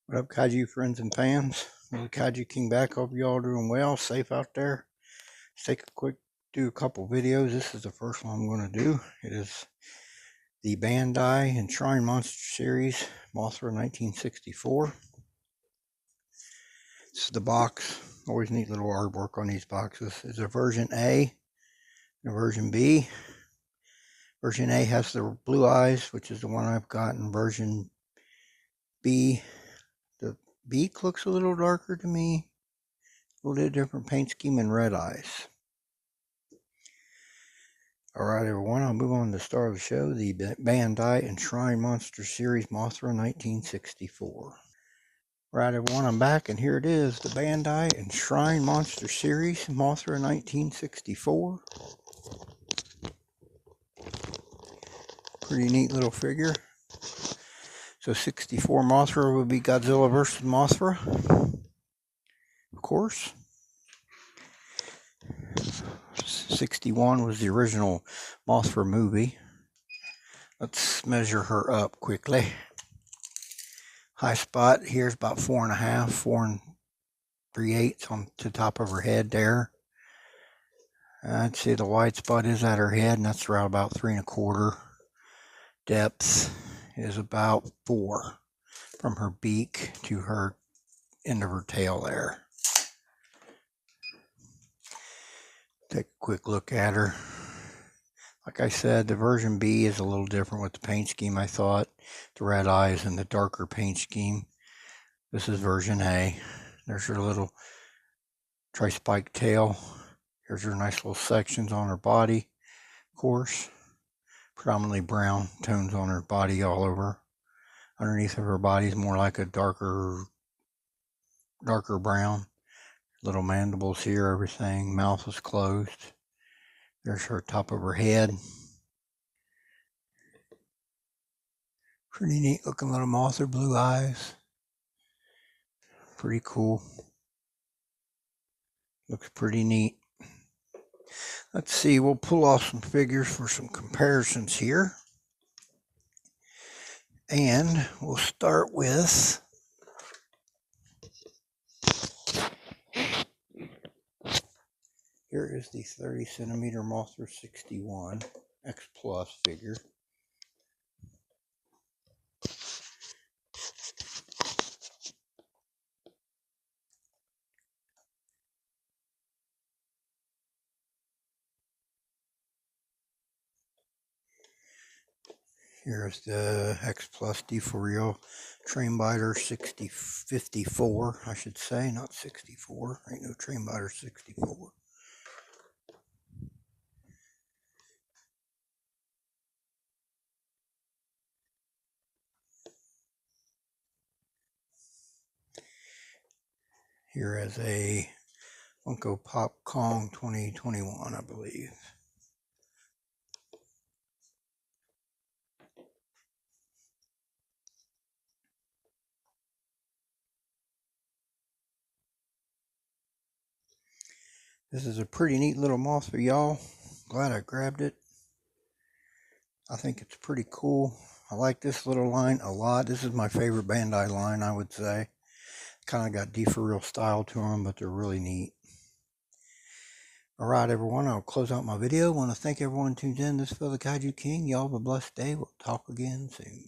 What up, kaiju friends and fans? The Kaiju King back. Hope you all doing well, safe out there. Let's take do a couple videos. This is the first one I'm going to do. It is the Bandai Enshrined Monster Series, Mothra 1964. This is the box. Always neat little artwork on these boxes. It's a version A and a version B. Version A has the blue eyes, which is the one I've gotten. Version B, the beak looks a little darker to me. A little bit different paint scheme and red eyes. Alright everyone, I'll move on to the star of the show, the Bandai Enshrined Monster Series Mothra 1964. Alright everyone, I'm back and here it is, the Bandai Enshrined Monster Series Mothra 1964. Pretty neat little figure. So 64 Mothra would be Godzilla vs. Mothra, of course. 61 was the original Mothra movie. Let's measure her up quickly. High spot here is about 4.5, 4 3/8 on the top of her head there. I'd say the wide spot is at her head, and that's around about 3 1/4. Depth is about 4 from her beak to her end of her tail there. Take a quick look at her. Like I said, the version B is a little different with the paint scheme, I thought. The red eyes and the darker paint scheme. This is version A. There's her little tri-spike tail. Here's her nice little sections on her body, of course. Predominantly brown tones on her body all over. Underneath of her body is more like a darker brown. Little mandibles here, everything. Mouth is closed. There's her top of her head. Pretty neat looking little Mothra, blue eyes. Pretty cool. Looks pretty neat. Let's see, we'll pull off some figures for some comparisons here. And we'll start with here is the 30 centimeter Mothra 61 X Plus figure. Here's the X Plus D for real Train Biter 54, I should say, not 64. Ain't no Train Biter 64. Here is a Funko Pop Kong 2021, I believe. This is a pretty neat little Mothra, y'all. Glad I grabbed it. I think it's pretty cool. I like this little line a lot. This is my favorite Bandai line, I would say. Kind of got D-for-real style to them, but they're really neat. Alright everyone, I'll close out my video. I want to thank everyone who tuned in. This is the Kaiju King. Y'all have a blessed day. We'll talk again soon.